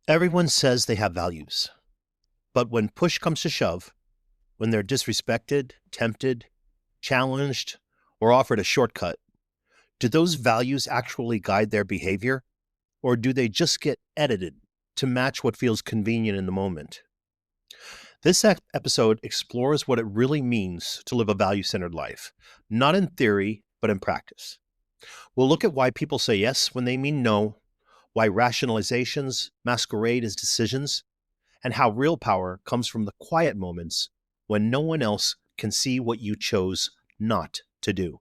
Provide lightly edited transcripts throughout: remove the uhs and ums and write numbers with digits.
Everyone says they have values, but when push comes to shove, when they're disrespected, tempted, challenged, or offered a shortcut, do those values actually guide their behavior, or do they just get edited to match what feels convenient in the moment? This episode explores what it really means to live a value-centered life, not in theory, but in practice. We'll look at why people say yes when they mean no, why rationalizations masquerade as decisions, and how real power comes from the quiet moments when no one else can see what you chose not to do.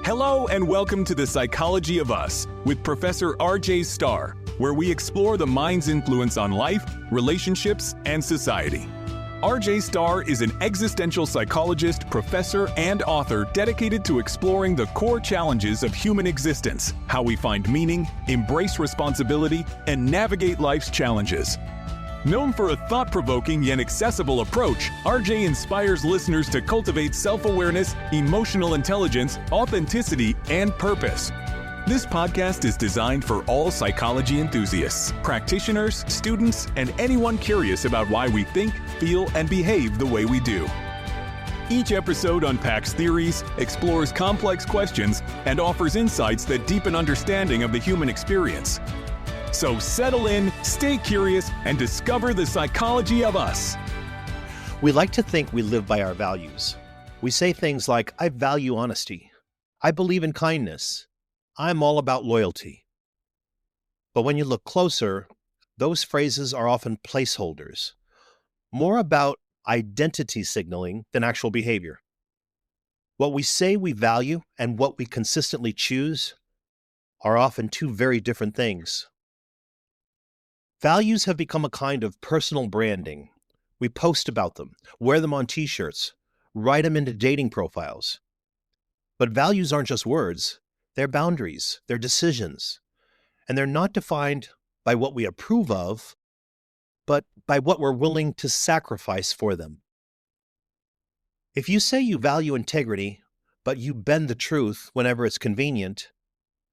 Hello and welcome to The Psychology of Us with Professor RJ Starr, where we explore the mind's influence on life, relationships, and society. RJ Starr is an existential psychologist, professor, and author dedicated to exploring the core challenges of human existence, how we find meaning, embrace responsibility, and navigate life's challenges. Known for a thought-provoking yet accessible approach, RJ inspires listeners to cultivate self-awareness, emotional intelligence, authenticity, and purpose. This podcast is designed for all psychology enthusiasts, practitioners, students, and anyone curious about why we think, feel, and behave the way we do. Each episode unpacks theories, explores complex questions, and offers insights that deepen understanding of the human experience. So settle in, stay curious, and discover the psychology of us. We like to think we live by our values. We say things like, I value honesty. I believe in kindness. I'm all about loyalty. But when you look closer, those phrases are often placeholders, more about identity signaling than actual behavior. What we say we value and what we consistently choose are often two very different things. Values have become a kind of personal branding. We post about them, wear them on t-shirts, write them into dating profiles. But values aren't just words. They're boundaries, they're decisions, and they're not defined by what we approve of, but by what we're willing to sacrifice for them. If you say you value integrity, but you bend the truth whenever it's convenient,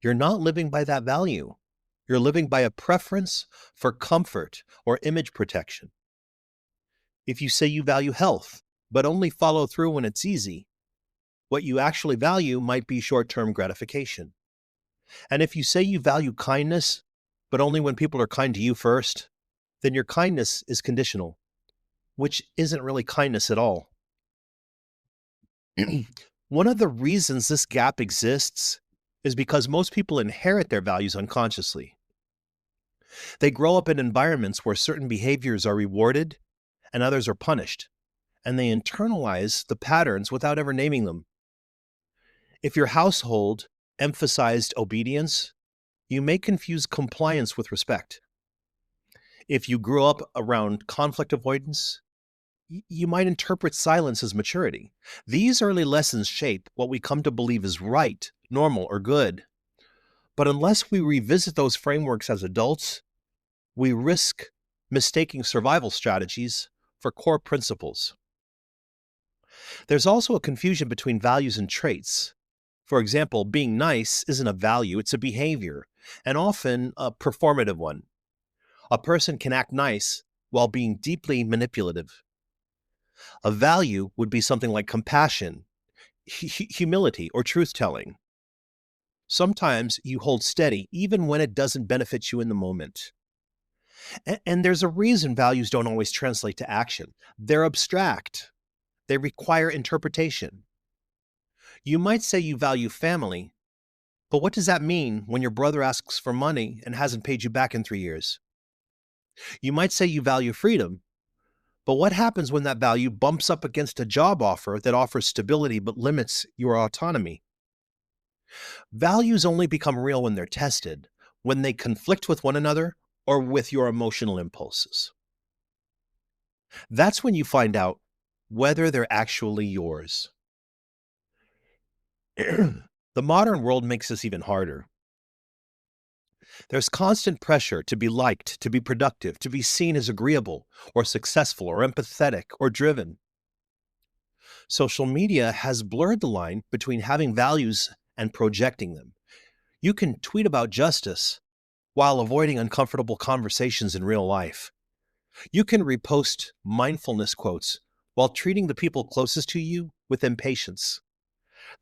you're not living by that value. You're living by a preference for comfort or image protection. If you say you value health, but only follow through when it's easy, what you actually value might be short-term gratification. And if you say you value kindness, but only when people are kind to you first, then your kindness is conditional, which isn't really kindness at all. One of the reasons this gap exists is because most people inherit their values unconsciously. They grow up in environments where certain behaviors are rewarded and others are punished, and they internalize the patterns without ever naming them. If your household emphasized obedience, you may confuse compliance with respect. If you grew up around conflict avoidance, you might interpret silence as maturity. These early lessons shape what we come to believe is right, normal, or good. But unless we revisit those frameworks as adults, we risk mistaking survival strategies for core principles. There's also a confusion between values and traits. For example, being nice isn't a value, it's a behavior, and often a performative one. A person can act nice while being deeply manipulative. A value would be something like compassion, humility, or truth-telling. Sometimes you hold steady even when it doesn't benefit you in the moment. And there's a reason values don't always translate to action. They're abstract. They require interpretation. You might say you value family, but what does that mean when your brother asks for money and hasn't paid you back in 3 years? You might say you value freedom, but what happens when that value bumps up against a job offer that offers stability but limits your autonomy? Values only become real when they're tested, when they conflict with one another or with your emotional impulses. That's when you find out whether they're actually yours. The modern world makes this even harder. There's constant pressure to be liked, to be productive, to be seen as agreeable or successful or empathetic or driven. Social media has blurred the line between having values and projecting them. You can tweet about justice, while avoiding uncomfortable conversations in real life. You can repost mindfulness quotes while treating the people closest to you with impatience.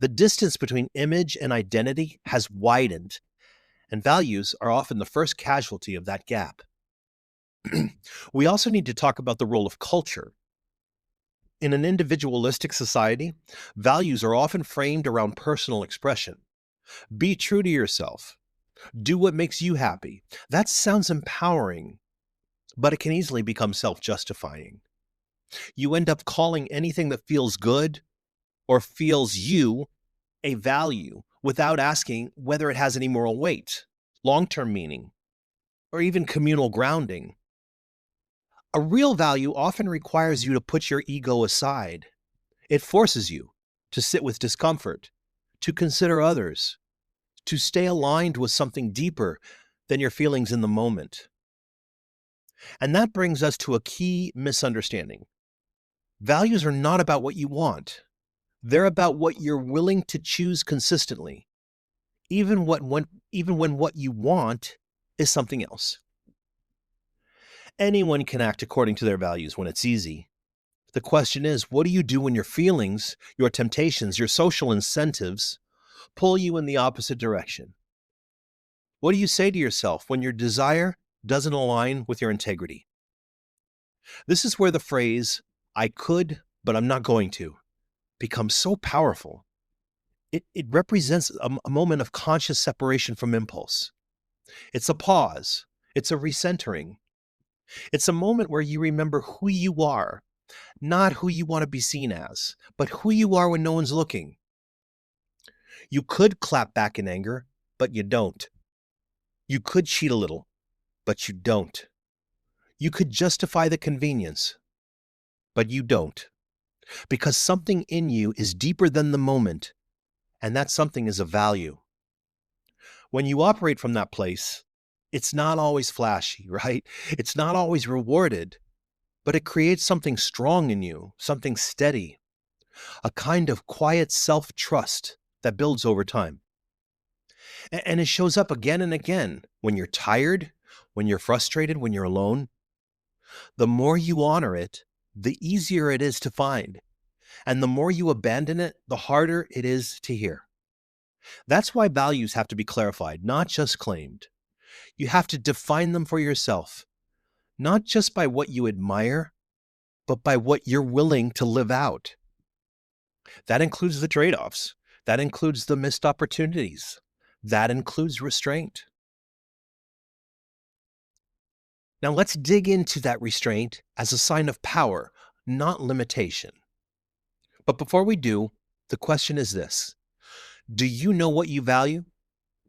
The distance between image and identity has widened, and values are often the first casualty of that gap. We also need to talk about the role of culture. In an individualistic society, values are often framed around personal expression. Be true to yourself. Do what makes you happy. That sounds empowering, but it can easily become self-justifying. You end up calling anything that feels good or feels you a value without asking whether it has any moral weight, long-term meaning, or even communal grounding. A real value often requires you to put your ego aside. It forces you to sit with discomfort, to consider others, to stay aligned with something deeper than your feelings in the moment. And that brings us to a key misunderstanding. Values are not about what you want. They're about what you're willing to choose consistently, even when what you want is something else. Anyone can act according to their values when it's easy. The question is, what do you do when your feelings, your temptations, your social incentives pull you in the opposite direction? What do you say to yourself when your desire doesn't align with your integrity? This is where the phrase, "I could, but I'm not going to," becomes so powerful. It represents a moment of conscious separation from impulse. It's a pause. It's a recentering. It's a moment where you remember who you are, not who you want to be seen as, but who you are when no one's looking. You could clap back in anger, but you don't. You could cheat a little, but you don't. You could justify the convenience, but you don't. Because something in you is deeper than the moment, and that something is a value. When you operate from that place, it's not always flashy, right? It's not always rewarded, but it creates something strong in you, something steady, a kind of quiet self-trust that builds over time. And it shows up again and again when you're tired, when you're frustrated, when you're alone. The more you honor it, the easier it is to find. And the more you abandon it, the harder it is to hear. That's why values have to be clarified, not just claimed. You have to define them for yourself, not just by what you admire, but by what you're willing to live out. That includes the trade-offs. That includes the missed opportunities. That includes restraint. Now let's dig into that restraint as a sign of power, not limitation. But before we do, the question is this: do you know what you value?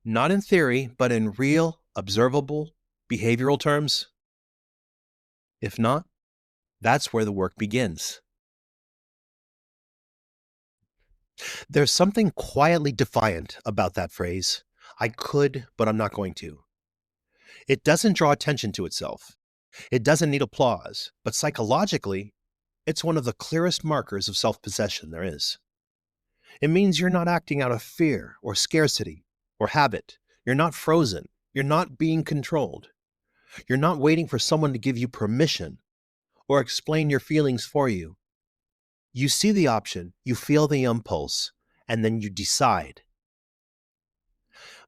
Not in theory, but in real, observable, behavioral terms? If not, that's where the work begins. There's something quietly defiant about that phrase, "I could, but I'm not going to." It doesn't draw attention to itself. It doesn't need applause, but psychologically, it's one of the clearest markers of self-possession there is. It means you're not acting out of fear or scarcity or habit. You're not frozen. You're not being controlled. You're not waiting for someone to give you permission or explain your feelings for you. You see the option, you feel the impulse, and then you decide.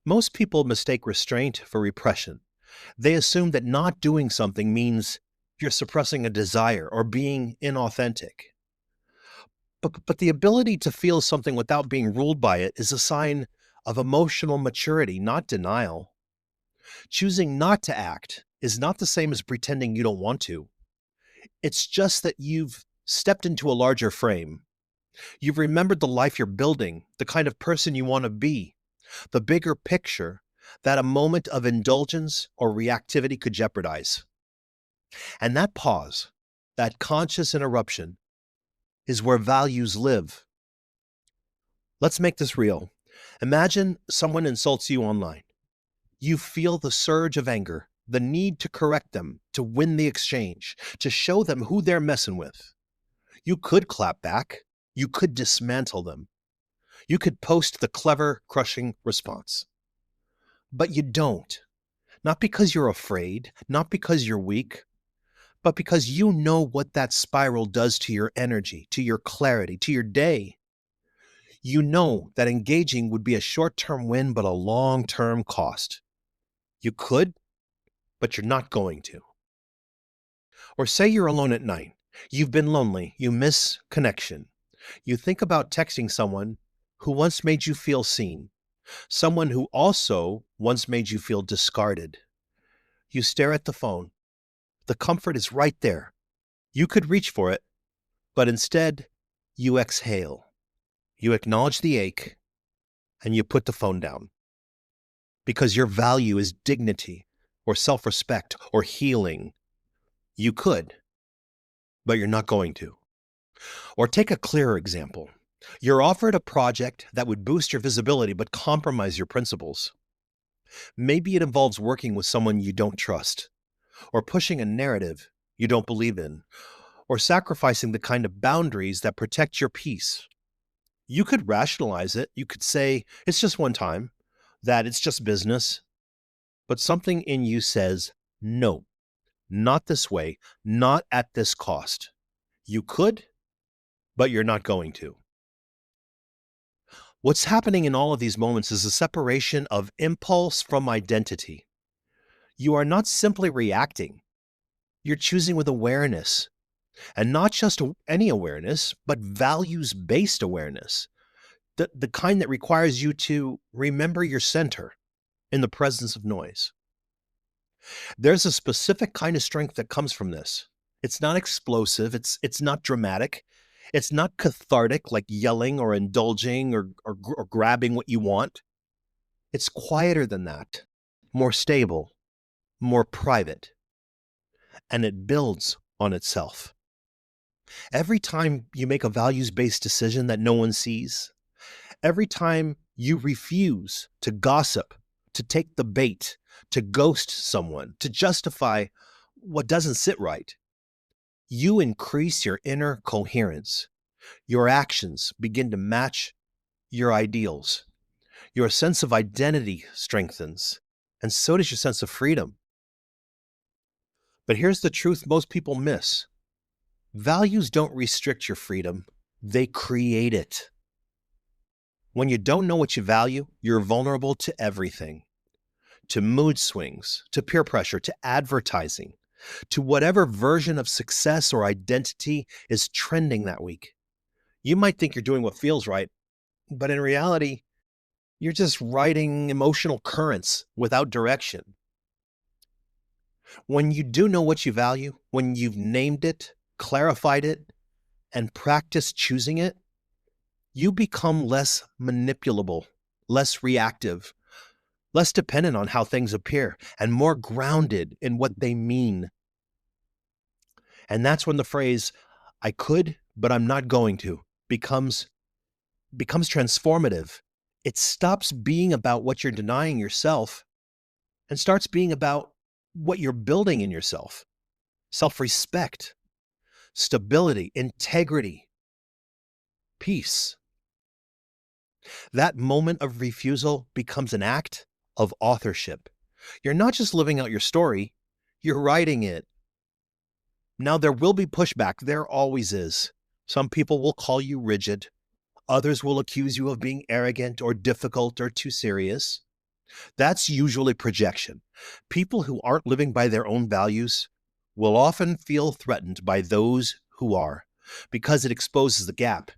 Most people mistake restraint for repression. They assume that not doing something means you're suppressing a desire or being inauthentic. But the ability to feel something without being ruled by it is a sign of emotional maturity, not denial. Choosing not to act is not the same as pretending you don't want to. It's just that you've stepped into a larger frame. You've remembered the life you're building, the kind of person you want to be, the bigger picture that a moment of indulgence or reactivity could jeopardize. And that pause, that conscious interruption, is where values live. Let's make this real. Imagine someone insults you online. You feel the surge of anger, the need to correct them, to win the exchange, to show them who they're messing with. You could clap back. You could dismantle them. You could post the clever, crushing response. But you don't. Not because you're afraid, not because you're weak, but because you know what that spiral does to your energy, to your clarity, to your day. You know that engaging would be a short-term win, but a long-term cost. You could, but you're not going to. Or say you're alone at night. You've been lonely. You miss connection. You think about texting someone who once made you feel seen, someone who also once made you feel discarded. You stare at the phone. The comfort is right there. You could reach for it, but instead, you exhale. You acknowledge the ache, and you put the phone down. Because your value is dignity, or self-respect, or healing. You could, but you're not going to. Or take a clearer example. You're offered a project that would boost your visibility but compromise your principles. Maybe it involves working with someone you don't trust, or pushing a narrative you don't believe in, or sacrificing the kind of boundaries that protect your peace. You could rationalize it. You could say, it's just one time, that it's just business. But something in you says, no, not this way, not at this cost. You could, but you're not going to. What's happening in all of these moments is a separation of impulse from identity. You are not simply reacting. You're choosing with awareness, and not just any awareness, but values-based awareness, the kind that requires you to remember your center in the presence of noise. There's a specific kind of strength that comes from this. It's not explosive. It's not dramatic. It's not cathartic like yelling or indulging or grabbing what you want. It's quieter than that, more stable, more private, and it builds on itself. Every time you make a values-based decision that no one sees, every time you refuse to gossip, to take the bait, to ghost someone, to justify what doesn't sit right, you increase your inner coherence. Your actions begin to match your ideals. Your sense of identity strengthens, and so does your sense of freedom. But here's the truth most people miss. Values don't restrict your freedom, they create it. When you don't know what you value, you're vulnerable to everything. To mood swings, to peer pressure, to advertising, to whatever version of success or identity is trending that week. You might think you're doing what feels right, but in reality, you're just riding emotional currents without direction. When you do know what you value, when you've named it, clarified it, and practiced choosing it, you become less manipulable, less reactive, less dependent on how things appear, and more grounded in what they mean. And that's when the phrase, I could, but I'm not going to, becomes transformative. It stops being about what you're denying yourself and starts being about what you're building in yourself. Self-respect, stability, integrity, peace. That moment of refusal becomes an act of authorship. You're not just living out your story, you're writing it. Now, there will be pushback. There always is. Some people will call you rigid. Others will accuse you of being arrogant or difficult or too serious. That's usually projection. People who aren't living by their own values will often feel threatened by those who are, because it exposes the gap.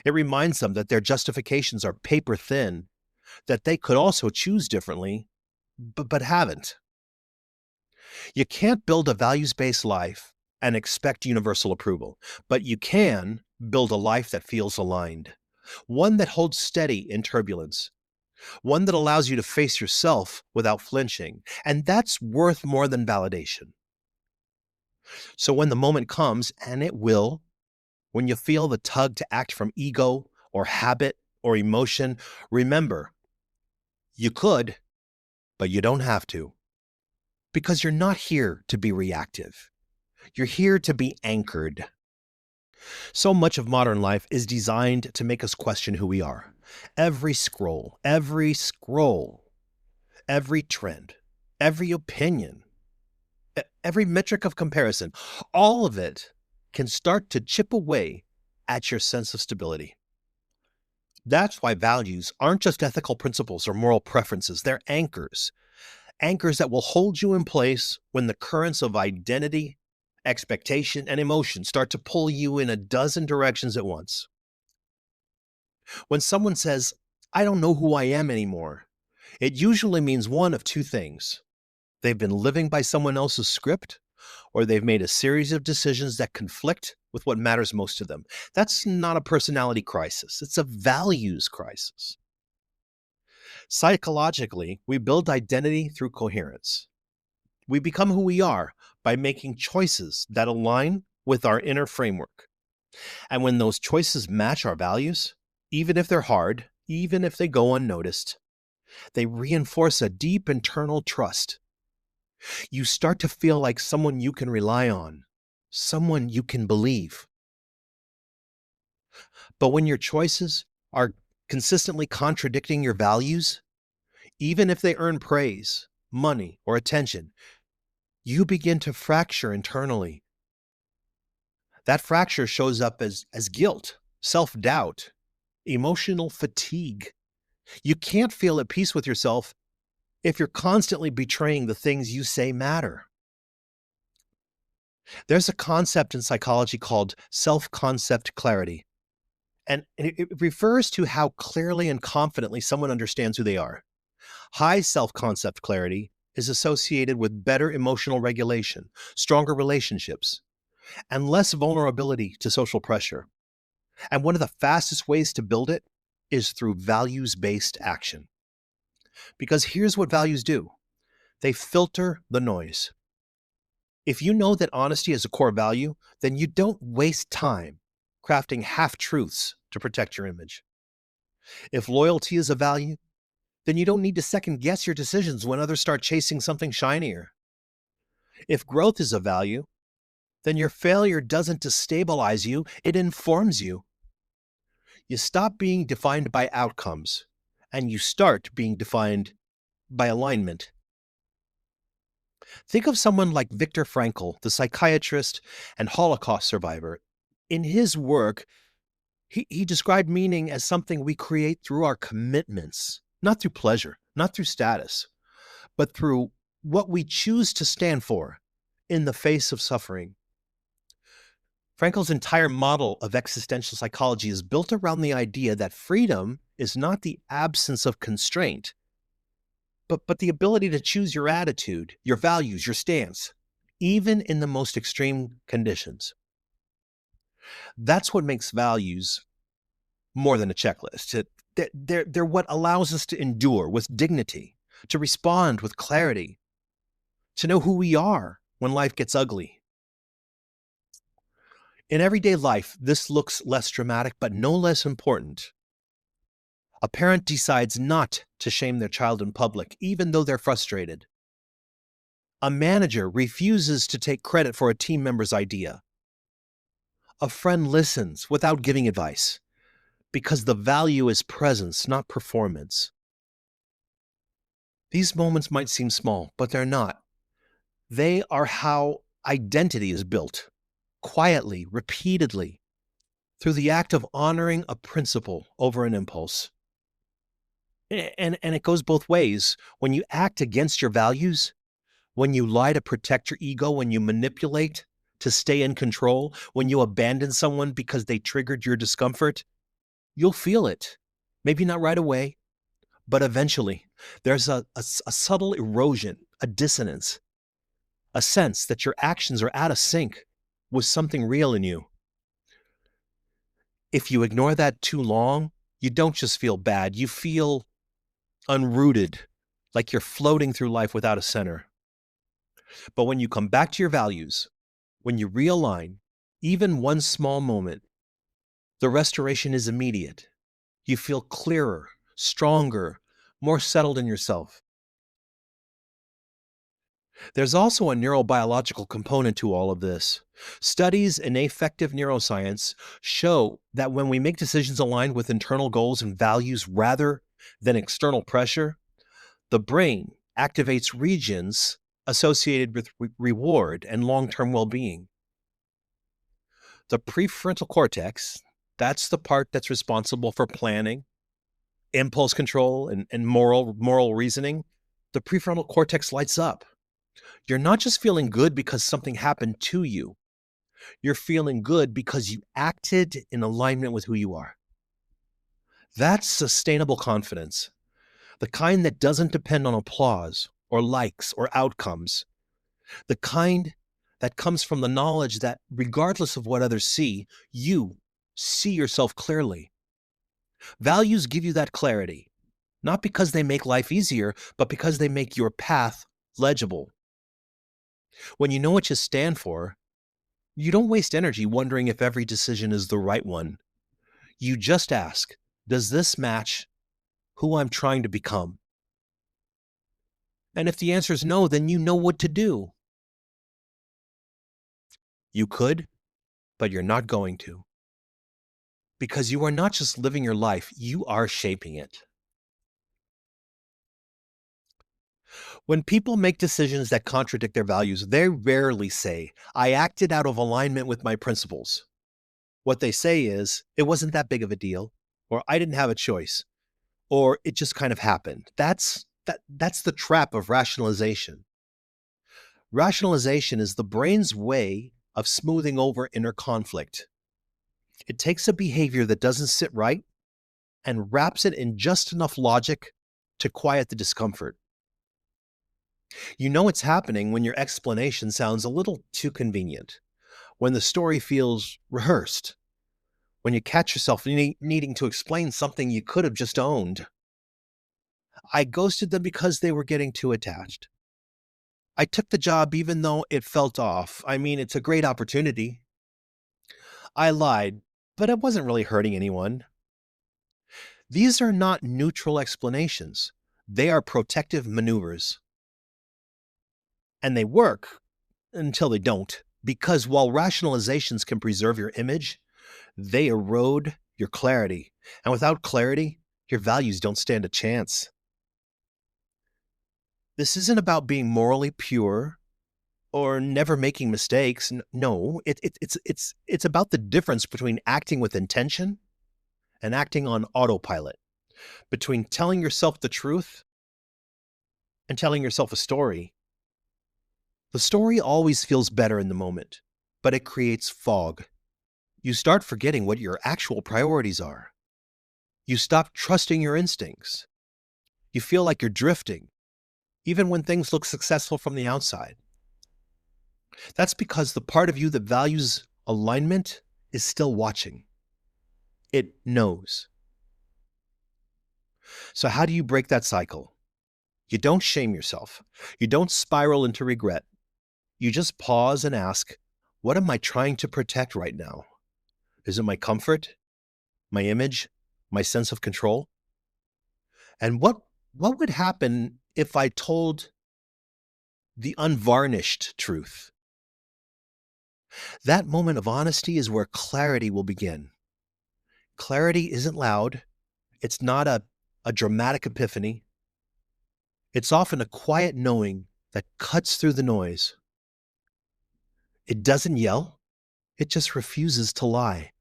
It reminds them that their justifications are paper thin, that they could also choose differently, but haven't. You can't build a values-based life and expect universal approval, but you can build a life that feels aligned, one that holds steady in turbulence, one that allows you to face yourself without flinching, and that's worth more than validation. So when the moment comes, and it will, when you feel the tug to act from ego or habit or emotion, remember, you could, but you don't have to. Because you're not here to be reactive. You're here to be anchored. So much of modern life is designed to make us question who we are. Every scroll, every trend, every opinion, every metric of comparison, all of it can start to chip away at your sense of stability. That's why values aren't just ethical principles or moral preferences, they're anchors. Anchors that will hold you in place when the currents of identity, expectation, and emotion start to pull you in a dozen directions at once. When someone says, I don't know who I am anymore, it usually means one of two things. They've been living by someone else's script, or they've made a series of decisions that conflict with what matters most to them. That's not a personality crisis, it's a values crisis. Psychologically, we build identity through coherence. We become who we are by making choices that align with our inner framework. And when those choices match our values, even if they're hard, even if they go unnoticed, they reinforce a deep internal trust. You start to feel like someone you can rely on, someone you can believe. But when your choices are consistently contradicting your values, even if they earn praise, money, or attention, you begin to fracture internally. That fracture shows up as guilt, self-doubt, emotional fatigue. You can't feel at peace with yourself if you're constantly betraying the things you say matter. There's a concept in psychology called self-concept clarity, and it refers to how clearly and confidently someone understands who they are. High self-concept clarity is associated with better emotional regulation, stronger relationships, and less vulnerability to social pressure. And one of the fastest ways to build it is through values-based action. Because here's what values do. They filter the noise. If you know that honesty is a core value, then you don't waste time crafting half-truths to protect your image. If loyalty is a value, then you don't need to second-guess your decisions when others start chasing something shinier. If growth is a value, then your failure doesn't destabilize you, it informs you. You stop being defined by outcomes, and you start being defined by alignment. Think of someone like Viktor Frankl, the psychiatrist and Holocaust survivor. In his work, he described meaning as something we create through our commitments, not through pleasure, not through status, but through what we choose to stand for in the face of suffering. Frankl's entire model of existential psychology is built around the idea that freedom is not the absence of constraint, but the ability to choose your attitude, your values, your stance, even in the most extreme conditions. That's what makes values more than a checklist. They're what allows us to endure with dignity, to respond with clarity, to know who we are when life gets ugly. In everyday life, this looks less dramatic, but no less important. A parent decides not to shame their child in public, even though they're frustrated. A manager refuses to take credit for a team member's idea. A friend listens without giving advice, because the value is presence, not performance. These moments might seem small, but they're not. They are how identity is built, quietly, repeatedly, through the act of honoring a principle over an impulse. And it goes both ways. When you act against your values, when you lie to protect your ego, when you manipulate to stay in control, when you abandon someone because they triggered your discomfort, you'll feel it. Maybe not right away, but eventually. There's a subtle erosion, a dissonance, a sense that your actions are out of sync with something real in you. If you ignore that too long, you don't just feel bad, you feel unrooted, like you're floating through life without a center. But when you come back to your values, when you realign, even one small moment, the restoration is immediate. You feel clearer, stronger, more settled in yourself. There's also a neurobiological component to all of this. Studies in affective neuroscience show that when we make decisions aligned with internal goals and values rather than external pressure, the brain activates regions associated with reward and long-term well-being. The prefrontal cortex, that's the part that's responsible for planning, impulse control, and moral reasoning. The prefrontal cortex lights up. You're not just feeling good because something happened to you. You're feeling good because you acted in alignment with who you are. That's sustainable confidence, the kind that doesn't depend on applause or likes or outcomes, the kind that comes from the knowledge that regardless of what others see, you see yourself clearly. Values give you that clarity, not because they make life easier, but because they make your path legible. When you know what you stand for, you don't waste energy wondering if every decision is the right one. You just ask, does this match who I'm trying to become? And if the answer is no, then you know what to do. You could, but you're not going to. Because you are not just living your life, you are shaping it. When people make decisions that contradict their values, they rarely say, I acted out of alignment with my principles. What they say is, it wasn't that big of a deal, or I didn't have a choice, or it just kind of happened. That's the trap of rationalization. Rationalization is the brain's way of smoothing over inner conflict. It takes a behavior that doesn't sit right and wraps it in just enough logic to quiet the discomfort. You know it's happening when your explanation sounds a little too convenient, when the story feels rehearsed, when you catch yourself needing to explain something you could have just owned. I ghosted them because they were getting too attached. I took the job even though it felt off. I mean, it's a great opportunity. I lied, but it wasn't really hurting anyone. These are not neutral explanations. They are protective maneuvers. And they work until they don't, because while rationalizations can preserve your image, they erode your clarity. And without clarity, your values don't stand a chance. This isn't about being morally pure or never making mistakes. No, it's about the difference between acting with intention and acting on autopilot, between telling yourself the truth and telling yourself a story. The story always feels better in the moment, but it creates fog. You start forgetting what your actual priorities are. You stop trusting your instincts. You feel like you're drifting, even when things look successful from the outside. That's because the part of you that values alignment is still watching. It knows. So how do you break that cycle? You don't shame yourself. You don't spiral into regret. You just pause and ask, what am I trying to protect right now? Is it my comfort, my image, my sense of control? And what would happen if I told the unvarnished truth? That moment of honesty is where clarity will begin. Clarity isn't loud. It's not a dramatic epiphany. It's often a quiet knowing that cuts through the noise. It doesn't yell. It just refuses to lie.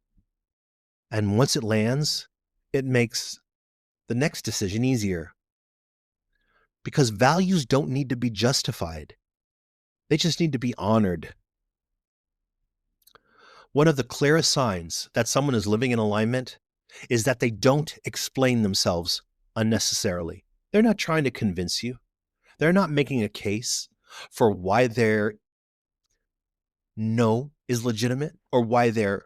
And once it lands, it makes the next decision easier. Because values don't need to be justified. They just need to be honored. One of the clearest signs that someone is living in alignment is that they don't explain themselves unnecessarily. They're not trying to convince you. They're not making a case for why their no is legitimate or why their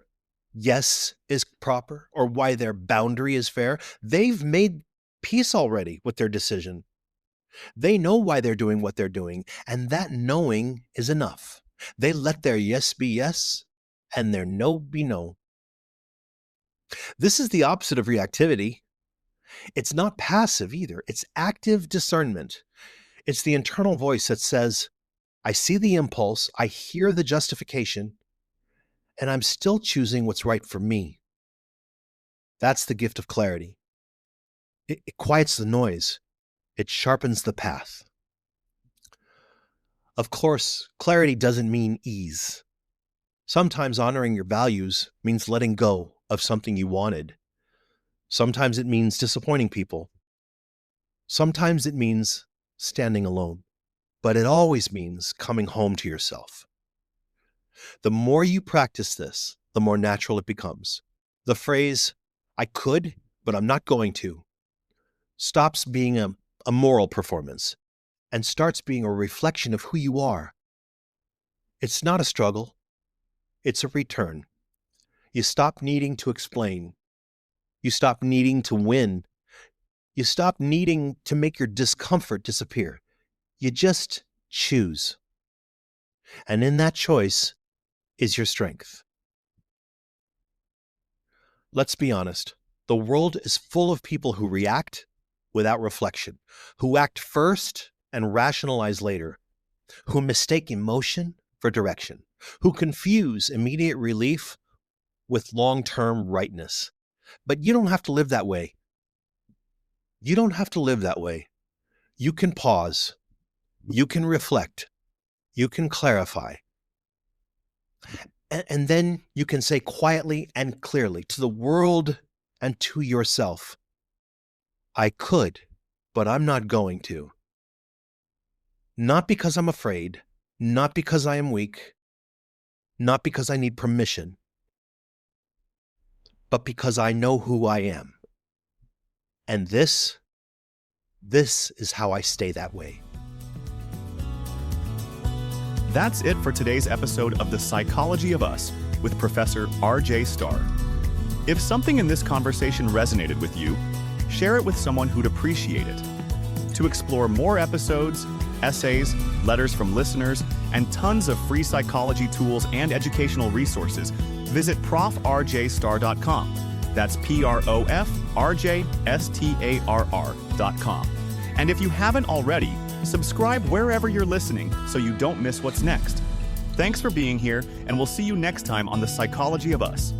yes is proper or why their boundary is fair. They've made peace already with their decision. They know why they're doing what they're doing, and that knowing is enough. They let their yes be yes and their no be no. This is the opposite of reactivity. It's not passive either. It's active discernment. It's the internal voice that says, I see the impulse, I hear the justification, and I'm still choosing what's right for me. That's the gift of clarity. It quiets the noise. It sharpens the path. Of course, clarity doesn't mean ease. Sometimes honoring your values means letting go of something you wanted. Sometimes it means disappointing people. Sometimes it means standing alone. But it always means coming home to yourself. The more you practice this, the more natural it becomes. The phrase, "I could, but I'm not going to," stops being a moral performance and starts being a reflection of who you are. It's not a struggle. It's a return. You stop needing to explain. You stop needing to win. You stop needing to make your discomfort disappear. You just choose. And in that choice is your strength. Let's be honest. The world is full of people who react without reflection, who act first and rationalize later, who mistake emotion for direction, who confuse immediate relief with long-term rightness. But you don't have to live that way. You don't have to live that way. You can pause. You can reflect. You can clarify. And then you can say quietly and clearly to the world and to yourself, "I could, but I'm not going to." Not because I'm afraid, not because I am weak, not because I need permission, but because I know who I am. And this is how I stay that way. That's it for today's episode of The Psychology of Us with Professor RJ Starr. If something in this conversation resonated with you, share it with someone who'd appreciate it. To explore more episodes, essays, letters from listeners, and tons of free psychology tools and educational resources, visit profrjstarr.com. That's PROFRJSTARR.com. And if you haven't already, subscribe wherever you're listening so you don't miss what's next. Thanks for being here, and we'll see you next time on The Psychology of Us.